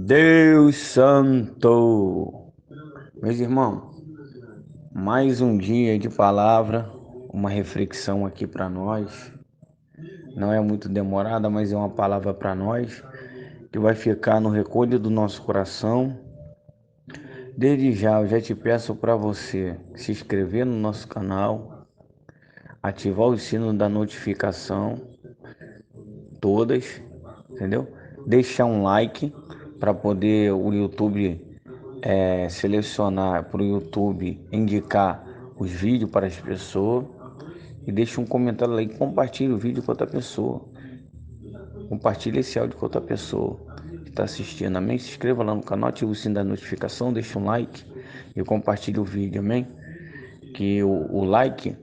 Deus Santo. Meus irmãos, mais um dia de palavra, uma reflexão aqui para nós. Não é muito demorada, mas é uma palavra para nós que vai ficar no recolho do nosso coração. Desde já, eu já te peço para você se inscrever no nosso canal, ativar o sino da notificação, todas, entendeu? Deixar um like para poder o YouTube selecionar para o YouTube indicar os vídeos para as pessoas e deixe um comentário lá e compartilhe o vídeo com outra pessoa. Compartilhe esse áudio com outra pessoa que está assistindo, amém? Se inscreva lá no canal, ative o sino da notificação, deixe um like e compartilhe o vídeo, amém? Que o like,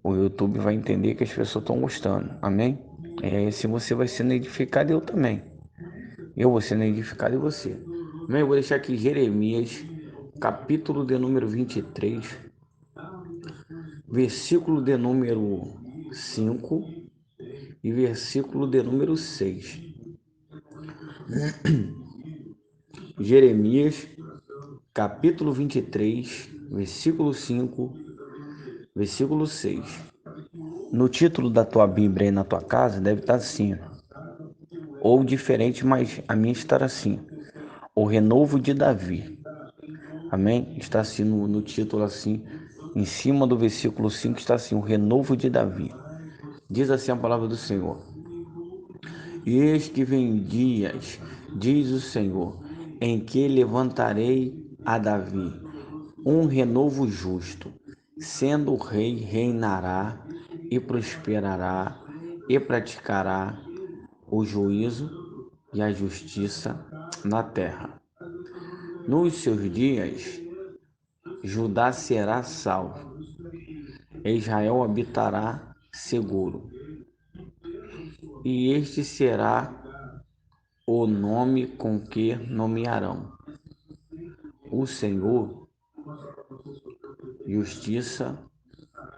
o YouTube vai entender que as pessoas estão gostando, amém? E aí assim você vai sendo edificado e eu também. Eu vou sendo edificado e você. Amém? Eu vou deixar aqui Jeremias, capítulo de número 23, versículo de número 5 e versículo de número 6. Jeremias, capítulo 23, versículo 5, versículo 6. No título da tua Bíblia aí na tua casa deve estar assim, ou diferente, mas a minha está assim: o renovo de Davi. Amém? Está assim no título assim, em cima do versículo 5 está assim: o renovo de Davi. Diz assim a palavra do Senhor: E eis que vem dias, diz o Senhor, em que levantarei a Davi um renovo justo, sendo o rei, reinará e prosperará e praticará o juízo e a justiça na terra. Nos seus dias, Judá será salvo, Israel habitará seguro, e este será o nome com que nomearão: o Senhor, justiça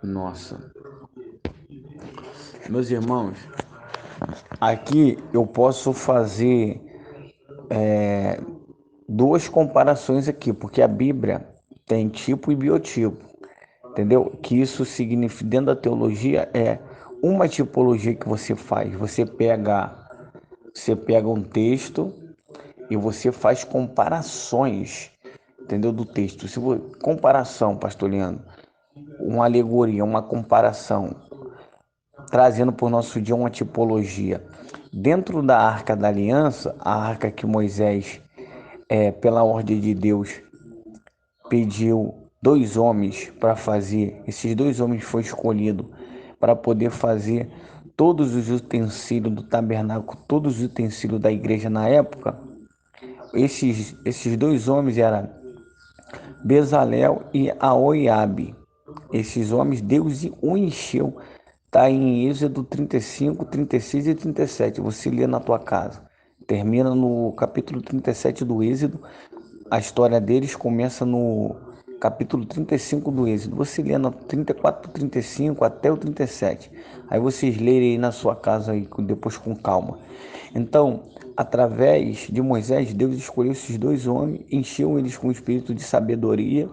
nossa. Meus irmãos, aqui eu posso fazer duas comparações aqui, porque a Bíblia tem tipo e biotipo, entendeu? Que isso significa, dentro da teologia, é uma tipologia que você faz. Você pega um texto e você faz comparações, entendeu, do texto. Se for comparação, pastor Leandro, uma alegoria, uma comparação, trazendo para o nosso dia uma tipologia. Dentro da Arca da Aliança, a arca que Moisés, pela ordem de Deus, pediu dois homens para fazer, esses dois homens foram escolhidos para poder fazer todos os utensílios do tabernáculo, todos os utensílios da igreja na época. Esses dois homens eram Bezalel e Aholiabe. Esses homens, Deus o encheu. Está em Êxodo 35, 36 e 37. Você lê na tua casa. Termina no capítulo 37 do Êxodo. A história deles começa no capítulo 35 do Êxodo. Você lê no 34, 35 até o 37. Aí vocês lerem aí na sua casa aí, depois com calma. Então, através de Moisés, Deus escolheu esses dois homens, encheu eles com o espírito de sabedoria,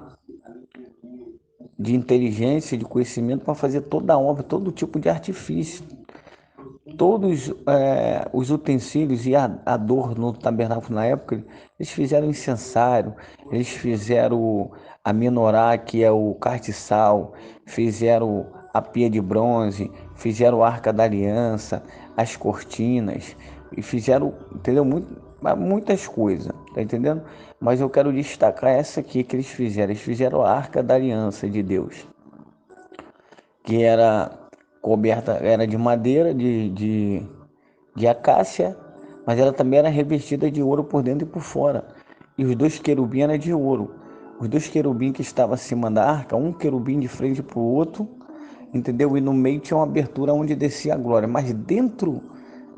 de inteligência, de conhecimento para fazer toda a obra, todo tipo de artifício. Todos os utensílios e a dor no tabernáculo na época, eles fizeram incensário, eles fizeram a menorá, que é o castiçal, fizeram a pia de bronze, fizeram a arca da aliança, as cortinas, e fizeram, entendeu? Muitas coisas, tá entendendo? Mas eu quero destacar essa aqui que eles fizeram a arca da aliança de Deus, que era coberta, era de madeira, de acácia, mas ela também era revestida de ouro por dentro e por fora. E os dois querubins eram de ouro. Os dois querubins que estavam acima da arca, um querubim de frente para o outro, entendeu? E no meio tinha uma abertura onde descia a glória. Mas dentro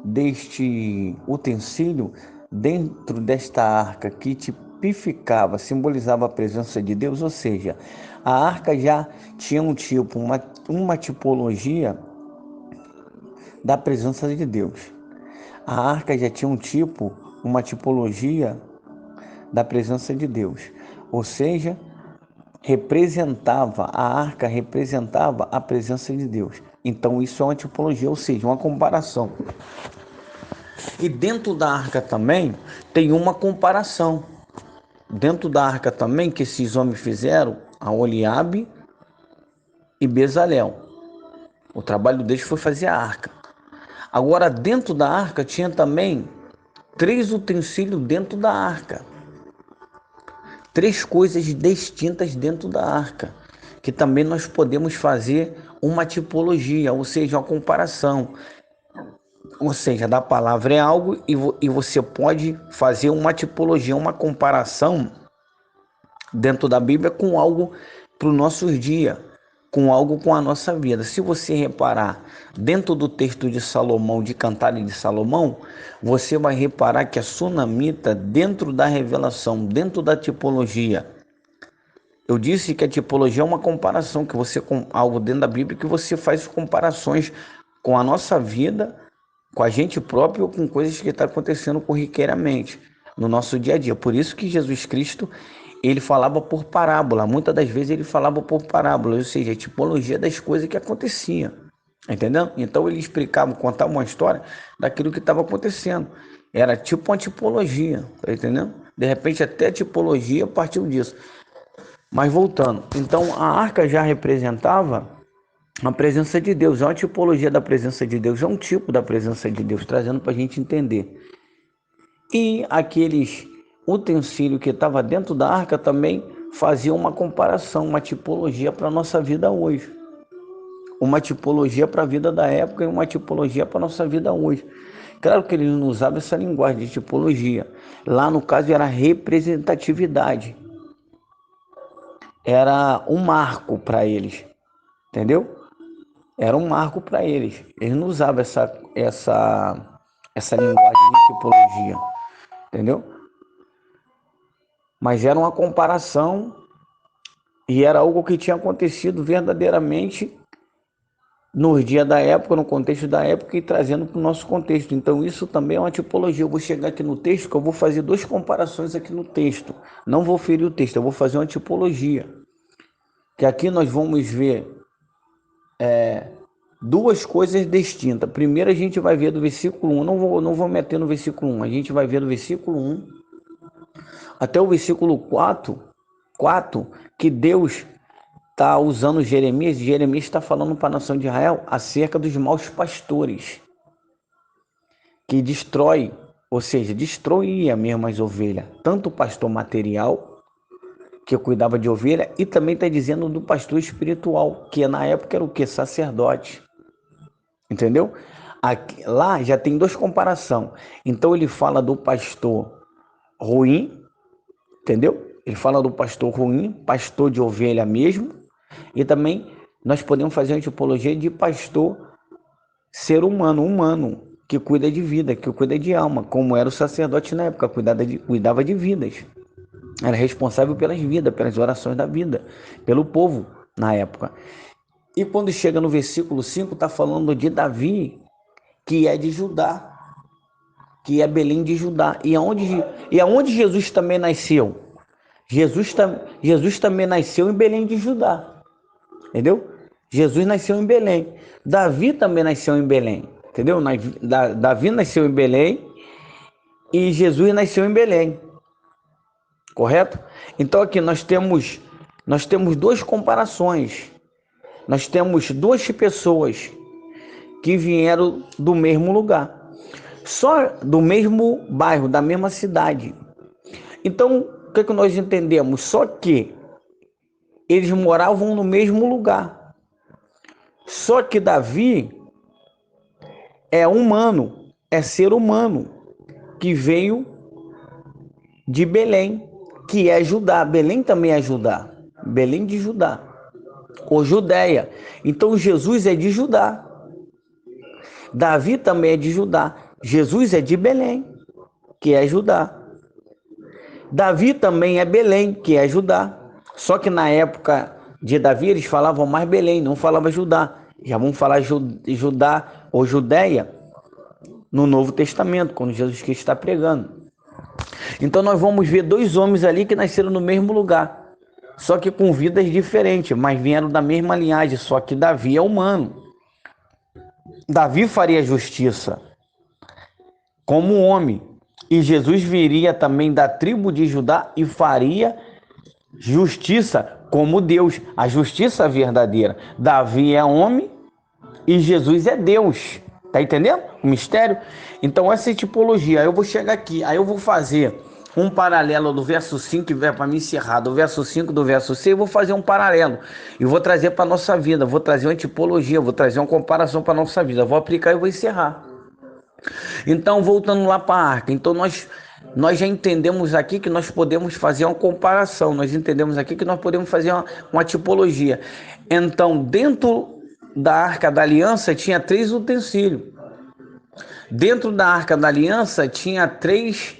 deste utensílio, dentro desta arca que tipificava, simbolizava a presença de Deus, ou seja, a arca já tinha um tipo, uma tipologia da presença de Deus. A arca já tinha um tipo, uma tipologia da presença de Deus. Ou seja, a arca representava a presença de Deus. Então isso é uma tipologia, ou seja, uma comparação. E dentro da arca também tem uma comparação. Dentro da arca também que esses homens fizeram, a Oliabe e Bezalel. O trabalho deles foi fazer a arca. Agora, dentro da arca tinha também 3 utensílios dentro da arca. 3 coisas distintas dentro da arca, que também nós podemos fazer uma tipologia, ou seja, uma comparação. Ou seja, da palavra é algo e você pode fazer uma tipologia, uma comparação dentro da Bíblia com algo para os nossos dias, com algo com a nossa vida. Se você reparar dentro do texto de Salomão, de Cantares de Salomão, você vai reparar que a sunamita, dentro da revelação, dentro da tipologia, eu disse que a tipologia é uma comparação, que você, com algo dentro da Bíblia, que você faz comparações com a nossa vida, com a gente próprio, ou com coisas que estão acontecendo corriqueiramente no nosso dia a dia. Por isso que Jesus Cristo, ele falava por parábola. Muitas das vezes ele falava por parábola, ou seja, a tipologia das coisas que aconteciam. Entendeu? Então ele explicava, contava uma história daquilo que estava acontecendo. Era tipo uma tipologia, tá entendendo? De repente até a tipologia partiu disso. Mas voltando, então a arca já representava a presença de Deus, é uma tipologia da presença de Deus, é um tipo da presença de Deus, trazendo para a gente entender. E aqueles utensílios que estavam dentro da arca também faziam uma comparação, uma tipologia para a nossa vida hoje. Uma tipologia para a vida da época e uma tipologia para a nossa vida hoje. Claro que eles não usavam essa linguagem de tipologia. Lá no caso era representatividade. Era um marco para eles, entendeu? Era um marco para eles. Eles não usavam essa linguagem de tipologia, entendeu? Mas era uma comparação e era algo que tinha acontecido verdadeiramente nos dias da época, no contexto da época e trazendo para o nosso contexto. Então isso também é uma tipologia. Eu vou chegar aqui no texto, que eu vou fazer 2 comparações aqui no texto. Não vou ferir o texto, eu vou fazer uma tipologia. Que aqui nós vamos ver 2 coisas distintas. Primeiro a gente vai ver do versículo 1, não vou meter no versículo 1, a gente vai ver do versículo 1 até o versículo 4, que Deus está usando Jeremias está falando para a nação de Israel acerca dos maus pastores, que destrói, ou seja, destruía mesmo as ovelhas, tanto o pastor material, que cuidava de ovelha, e também está dizendo do pastor espiritual, que na época era o que? Sacerdote. Entendeu? Aqui, lá já tem 2 comparações. Então ele fala do pastor ruim, entendeu? Ele fala do pastor ruim, pastor de ovelha mesmo, e também nós podemos fazer uma tipologia de pastor ser humano, que cuida de vida, que cuida de alma, como era o sacerdote na época, cuidava de vidas. Era responsável pelas vidas, pelas orações da vida, pelo povo na época. E quando chega no versículo 5, está falando de Davi, que é de Judá, que é Belém de Judá. E aonde Jesus também nasceu? Jesus também nasceu em Belém de Judá. Entendeu? Jesus nasceu em Belém. Davi também nasceu em Belém. Entendeu? Davi nasceu em Belém e Jesus nasceu em Belém. Correto? Então aqui nós temos 2 comparações. Nós temos 2 pessoas que vieram do mesmo lugar, só do mesmo bairro, da mesma cidade. Então, o que nós entendemos? Só que eles moravam no mesmo lugar. Só que Davi é humano, é ser humano, que veio de Belém, que é Judá. Belém também é Judá. Belém de Judá. Ou Judéia. Então Jesus é de Judá. Davi também é de Judá. Jesus é de Belém, que é Judá. Davi também é Belém, que é Judá. Só que na época de Davi eles falavam mais Belém, não falavam Judá. Já vamos falar Judá ou Judéia no Novo Testamento, quando Jesus Cristo está pregando. Então nós vamos ver dois homens ali que nasceram no mesmo lugar, só que com vidas diferentes, mas vieram da mesma linhagem, só que Davi é humano. Davi faria justiça como homem, e Jesus viria também da tribo de Judá e faria justiça como Deus, a justiça verdadeira. Davi é homem e Jesus é Deus. Tá entendendo o mistério? Então essa é a tipologia. Eu vou chegar aqui, aí eu vou fazer um paralelo do verso 5, que vai para me encerrar, do verso 5, do verso 6, eu vou fazer um paralelo e vou trazer para nossa vida, vou trazer uma tipologia, vou trazer uma comparação para nossa vida, vou aplicar e vou encerrar. Então, voltando lá para a arca, então nós já entendemos aqui que nós podemos fazer uma comparação, nós entendemos aqui que nós podemos fazer uma tipologia. Então, dentro da arca da aliança tinha 3 utensílios. Dentro da arca da aliança tinha três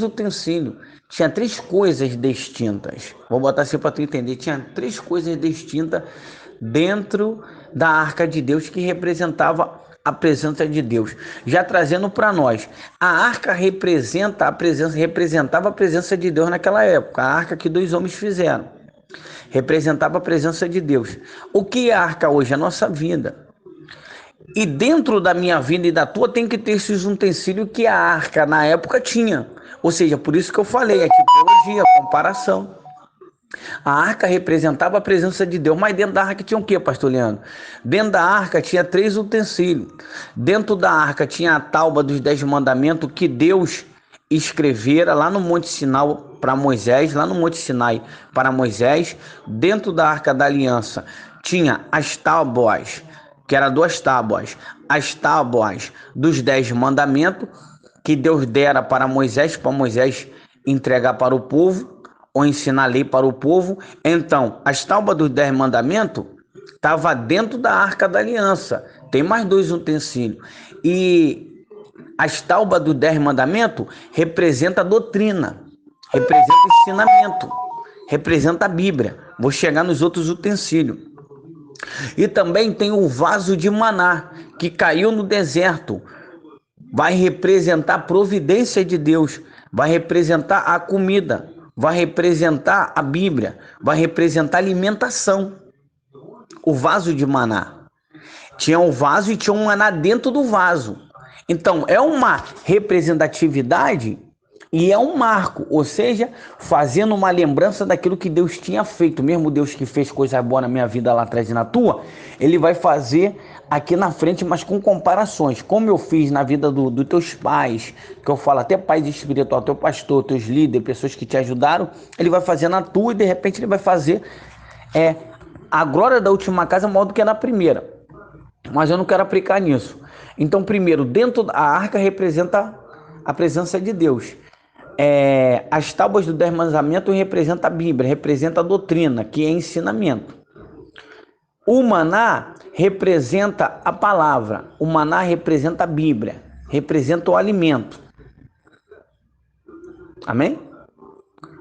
utensílios, tinha 3 coisas distintas. Vou botar assim para tu entender. Tinha 3 coisas distintas dentro da arca de Deus que representava a presença de Deus. Já trazendo para nós, a arca representava a presença de Deus naquela época. A arca que 2 homens fizeram representava a presença de Deus. O que é a arca hoje? A nossa vida. E dentro da minha vida e da tua tem que ter esses utensílios que a arca na época tinha. Ou seja, por isso que eu falei, a tipologia, a comparação. A arca representava a presença de Deus, mas dentro da arca tinha o que, pastor Leandro? Dentro da arca tinha 3 utensílios. Dentro da arca tinha a tábua dos 10 mandamentos que Deus escrevera lá no Monte Sinai para Moisés, lá no Monte Sinai para Moisés. Dentro da arca da aliança tinha as tábuas, que eram 2 tábuas, as tábuas dos 10 mandamentos que Deus dera para Moisés entregar para o povo, ou ensinar a lei para o povo. Então, as tábuas dos 10 mandamentos estavam dentro da arca da aliança. Tem mais 2 utensílios. E as tábuas dos 10 mandamentos representam a doutrina, representa o ensinamento, representa a Bíblia. Vou chegar nos outros utensílios. E também tem o vaso de maná, que caiu no deserto. Vai representar a providência de Deus, vai representar a comida, vai representar a Bíblia, vai representar a alimentação. O vaso de maná. Tinha um vaso e tinha um maná dentro do vaso. Então, é uma representatividade e é um marco, ou seja, fazendo uma lembrança daquilo que Deus tinha feito. Mesmo Deus que fez coisa boa na minha vida lá atrás e na tua, Ele vai fazer aqui na frente, mas com comparações. Como eu fiz na vida dos teus pais, que eu falo até pais espiritual, teu pastor, teus líderes, pessoas que te ajudaram, Ele vai fazer na tua e de repente Ele vai fazer a glória da última casa maior do que a da primeira. Mas eu não quero aplicar nisso. Então, primeiro, dentro da arca representa a presença de Deus. As tábuas do 10 mandamentos representam a Bíblia, representa a doutrina, que é ensinamento. O maná representa a palavra, o maná representa a Bíblia, representa o alimento. Amém?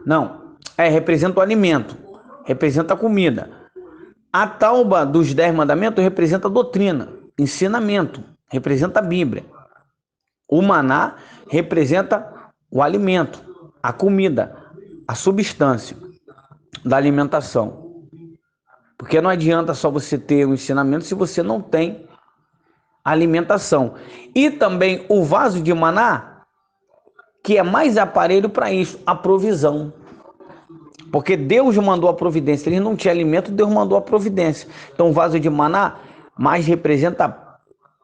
Não, representa o alimento, representa a comida. A tábua dos 10 mandamentos representa a doutrina, ensinamento, representa a Bíblia. O maná representa o alimento, a comida, a substância da alimentação. Porque não adianta só você ter o ensinamento se você não tem alimentação. E também o vaso de maná, que é mais aparelho para isso, a provisão. Porque Deus mandou a providência. Ele não tinha alimento, Deus mandou a providência. Então o vaso de maná mais representa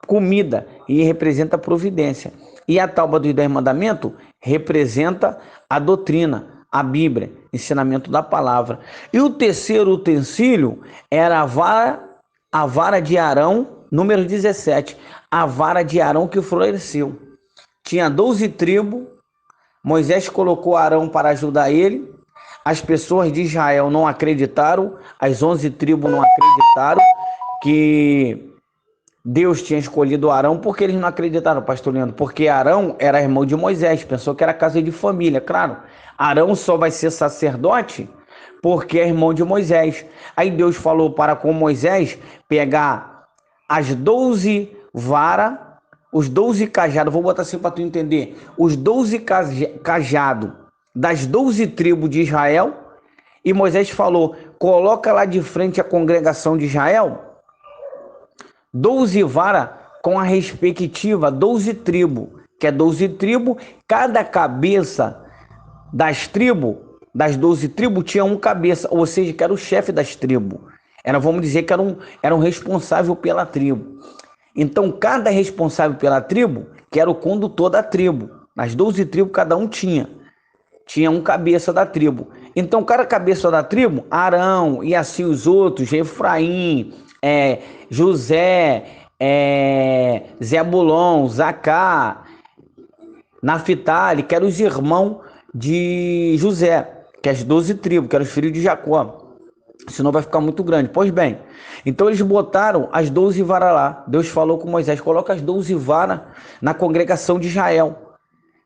comida e representa a providência. E a tábua dos 10 mandamentos representa a doutrina, a Bíblia, ensinamento da palavra. E o terceiro utensílio era a vara de Arão, número 17. A vara de Arão que floresceu. Tinha 12 tribos. Moisés colocou Arão para ajudar ele. As pessoas de Israel não acreditaram, as 11 tribos não acreditaram que Deus tinha escolhido Arão. Por que eles não acreditaram, pastor Leandro? Porque Arão era irmão de Moisés, pensou que era casa de família. Claro, Arão só vai ser sacerdote porque é irmão de Moisés. Aí Deus falou para com Moisés pegar as 12 varas os 12 cajados, vou botar assim para tu entender, os 12 cajados das 12 tribos de Israel, e Moisés falou, coloca lá de frente a congregação de Israel, 12 varas com a respectiva 12 tribos, que é 12 tribos, cada cabeça das tribos, das 12 tribos, tinha um cabeça, ou seja, que era o chefe das tribos. Vamos dizer que era um responsável pela tribo. Então, cada responsável pela tribo, que era o condutor da tribo, nas 12 tribos, cada um tinha um cabeça da tribo. Então, cada cabeça da tribo, Arão, e assim os outros, Efraim, José, Zebulon, Zacá, Naphtali, que eram os irmãos de José, que é as 12 tribos, que eram os filhos de Jacó. Senão vai ficar muito grande. Pois bem, então eles botaram as 12 varas lá. Deus falou com Moisés, coloca as 12 varas na congregação de Israel,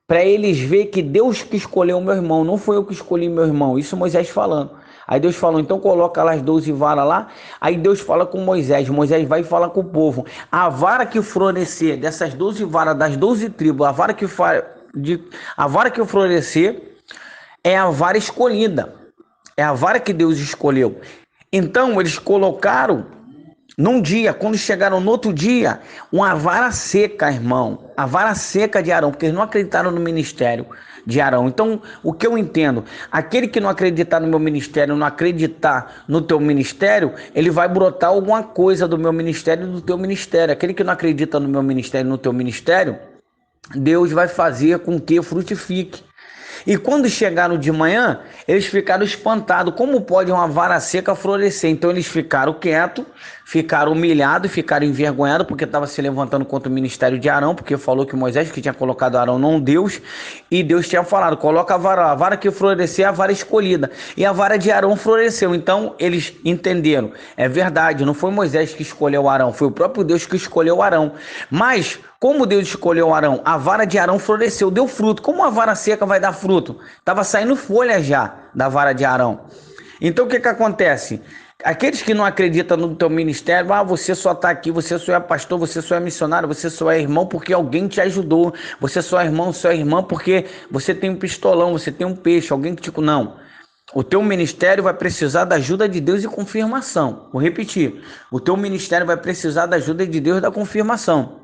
para eles verem que Deus que escolheu o meu irmão, não foi eu que escolhi meu irmão. Isso Moisés falando. Aí Deus falou, então coloca lá as 12 varas lá. Aí Deus fala com Moisés, Moisés vai falar com o povo. A vara que florescer dessas 12 varas, das 12 tribos, a vara que florescer é a vara escolhida. É a vara que Deus escolheu. Então eles colocaram num dia, quando chegaram no outro dia, uma vara seca, irmão. A vara seca de Arão, porque eles não acreditaram no ministério de Arão. Então, o que eu entendo? Aquele que não acreditar no meu ministério, não acreditar no teu ministério, ele vai brotar alguma coisa do meu ministério e do teu ministério. Aquele que não acredita no meu ministério e no teu ministério, Deus vai fazer com que frutifique. E quando chegaram de manhã, eles ficaram espantados. Como pode uma vara seca florescer? Então eles ficaram quietos, ficaram humilhados, ficaram envergonhados, porque estava se levantando contra o ministério de Arão, porque falou que Moisés que tinha colocado Arão, não Deus. E Deus tinha falado, coloca a vara que florescer é a vara escolhida. E a vara de Arão floresceu. Então eles entenderam. É verdade, não foi Moisés que escolheu Arão, foi o próprio Deus que escolheu Arão. Mas como Deus escolheu Arão, a vara de Arão floresceu, deu fruto. Como a vara seca vai dar fruto? Estava saindo folha já da vara de Arão. Então o que acontece? Aqueles que não acreditam no teu ministério, você só está aqui, você só é pastor, você só é missionário, você só é irmão porque alguém te ajudou. Você só é irmão, só é irmã porque você tem um pistolão, você tem um peixe, alguém que te... Não. O teu ministério vai precisar da ajuda de Deus e confirmação. Vou repetir. O teu ministério vai precisar da ajuda de Deus e da confirmação.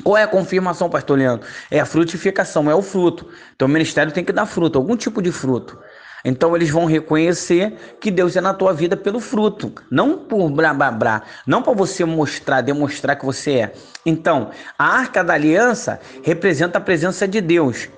Qual é a confirmação, pastor Leandro? É a frutificação, é o fruto. Então o ministério tem que dar fruto, algum tipo de fruto. Então eles vão reconhecer que Deus é na tua vida pelo fruto, não por blá blá blá, não para você demonstrar que você é. Então, a Arca da Aliança representa a presença de Deus.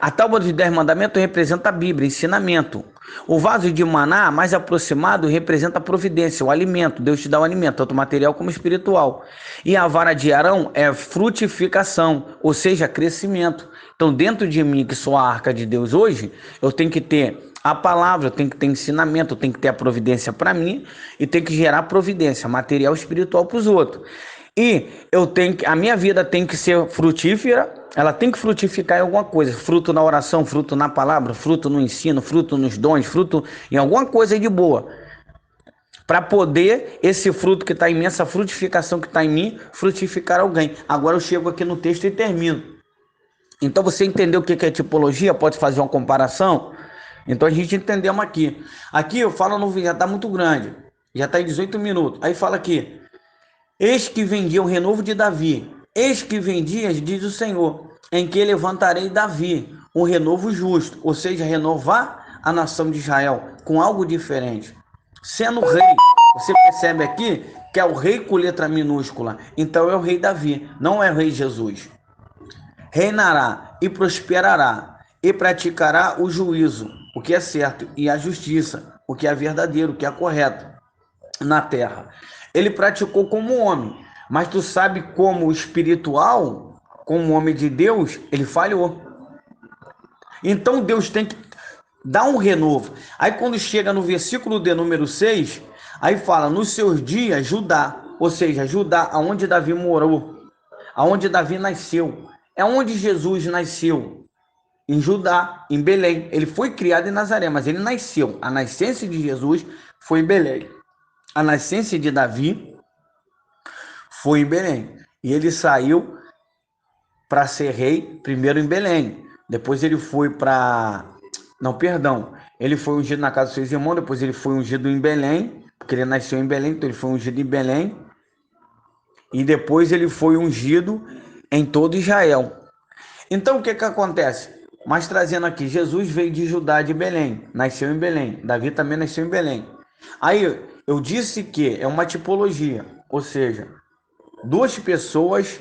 A tábua dos 10 mandamentos representa a Bíblia, ensinamento. O vaso de maná, mais aproximado, representa a providência, o alimento. Deus te dá o alimento, tanto material como espiritual. E a vara de Arão é frutificação, ou seja, crescimento. Então, dentro de mim, que sou a arca de Deus hoje, eu tenho que ter a palavra, eu tenho que ter ensinamento, eu tenho que ter a providência para mim e tenho que gerar providência, material espiritual para os outros. E a minha vida tem que ser frutífera, ela tem que frutificar em alguma coisa, fruto na oração, fruto na palavra, fruto no ensino, fruto nos dons, fruto em alguma coisa de boa. Para poder esse fruto que está em mim, essa frutificação que está em mim, frutificar alguém. Agora eu chego aqui no texto e termino. Então você entendeu o que é tipologia? Pode fazer uma comparação? Então a gente entendemos aqui. Aqui eu falo no vídeo, já está muito grande, já está em 18 minutos. Aí fala aqui, eis que vendia o renovo de Davi, eis que vendias, diz o Senhor, em que levantarei Davi, um renovo justo, ou seja, renovar a nação de Israel com algo diferente. Sendo rei, você percebe aqui que é o rei com letra minúscula, então é o rei Davi, não é o rei Jesus. Reinará e prosperará e praticará o juízo, o que é certo, e a justiça, o que é verdadeiro, o que é correto na terra. Ele praticou como homem, mas tu sabe como espiritual, como homem de Deus, ele falhou. Então Deus tem que dar um renovo. Aí quando chega no versículo de número 6, aí fala, nos seus dias, Judá, ou seja, Judá, aonde Davi morou, aonde Davi nasceu, é onde Jesus nasceu, em Judá, em Belém. Ele foi criado em Nazaré, mas ele nasceu. A nascença de Jesus foi em Belém. A nascença de Davi foi em Belém. E ele saiu para ser rei, primeiro em Belém. Depois ele foi para... Não, perdão. Ele foi ungido na casa dos seus irmãos, depois ele foi ungido em Belém, porque ele nasceu em Belém, então ele foi ungido em Belém. E depois ele foi ungido em todo Israel. Então o que acontece? Mas trazendo aqui, Jesus veio de Judá, de Belém, nasceu em Belém. Davi também nasceu em Belém. Aí eu disse que é uma tipologia, ou seja, duas pessoas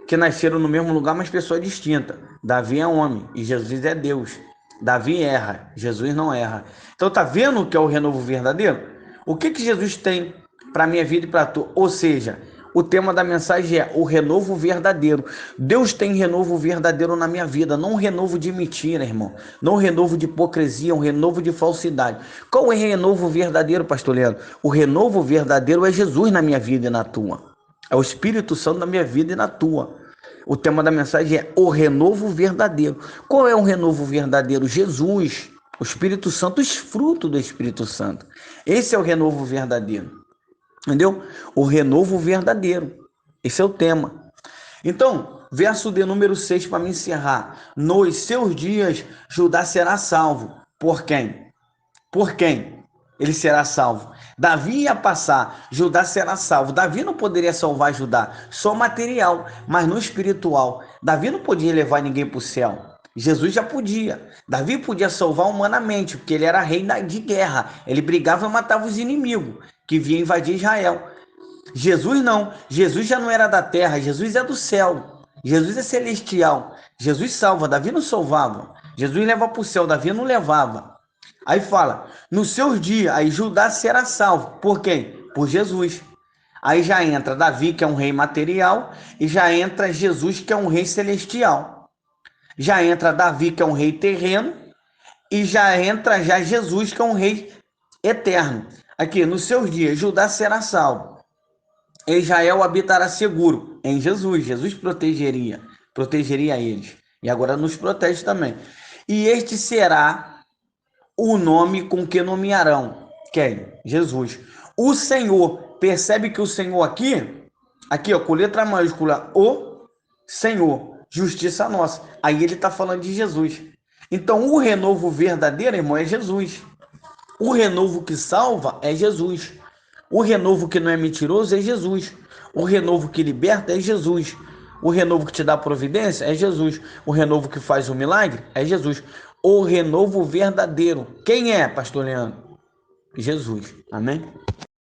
que nasceram no mesmo lugar, mas pessoas distintas. Davi é homem e Jesus é Deus. Davi erra, Jesus não erra. Então tá vendo o que é o renovo verdadeiro? O que Jesus tem para a minha vida e para a tua? Ou seja, o tema da mensagem é o renovo verdadeiro. Deus tem renovo verdadeiro na minha vida, não um renovo de mentira, irmão. Não um renovo de hipocrisia, um renovo de falsidade. Qual é o renovo verdadeiro, pastor Leandro? O renovo verdadeiro é Jesus na minha vida e na tua. É o Espírito Santo na minha vida e na tua. O tema da mensagem é o renovo verdadeiro. Qual é o renovo verdadeiro? Jesus, o Espírito Santo, os frutos do Espírito Santo. Esse é o renovo verdadeiro. Entendeu? O renovo verdadeiro. Esse é o tema. Então, verso de número 6 para me encerrar. Nos seus dias, Judá será salvo. Por quem? Por quem ele será salvo? Davi ia passar, Judá será salvo. Davi não poderia salvar Judá, só material, mas no espiritual. Davi não podia levar ninguém para o céu. Jesus já podia. Davi podia salvar humanamente, porque ele era rei de guerra. Ele brigava e matava os inimigos que vinham invadir Israel. Jesus não. Jesus já não era da terra, Jesus é do céu. Jesus é celestial. Jesus salva, Davi não salvava. Jesus leva para o céu, Davi não levava. Aí fala, nos seus dias, aí Judá será salvo. Por quem? Por Jesus. Aí já entra Davi, que é um rei material, e já entra Jesus, que é um rei celestial. Já entra Davi, que é um rei terreno, e já entra Jesus, que é um rei eterno. Aqui, nos seus dias, Judá será salvo. Israel habitará seguro em Jesus. Jesus protegeria eles. E agora nos protege também. E este será o nome com que nomearão. Quem? Jesus. O Senhor. Percebe que o Senhor aqui ó, com letra maiúscula, o Senhor, justiça nossa. Aí ele está falando de Jesus. Então o renovo verdadeiro, irmão, é Jesus. O renovo que salva é Jesus. O renovo que não é mentiroso é Jesus. O renovo que liberta é Jesus. O renovo que te dá providência é Jesus. O renovo que faz o milagre é Jesus. O renovo verdadeiro. Quem é, pastor Leandro? Jesus. Amém?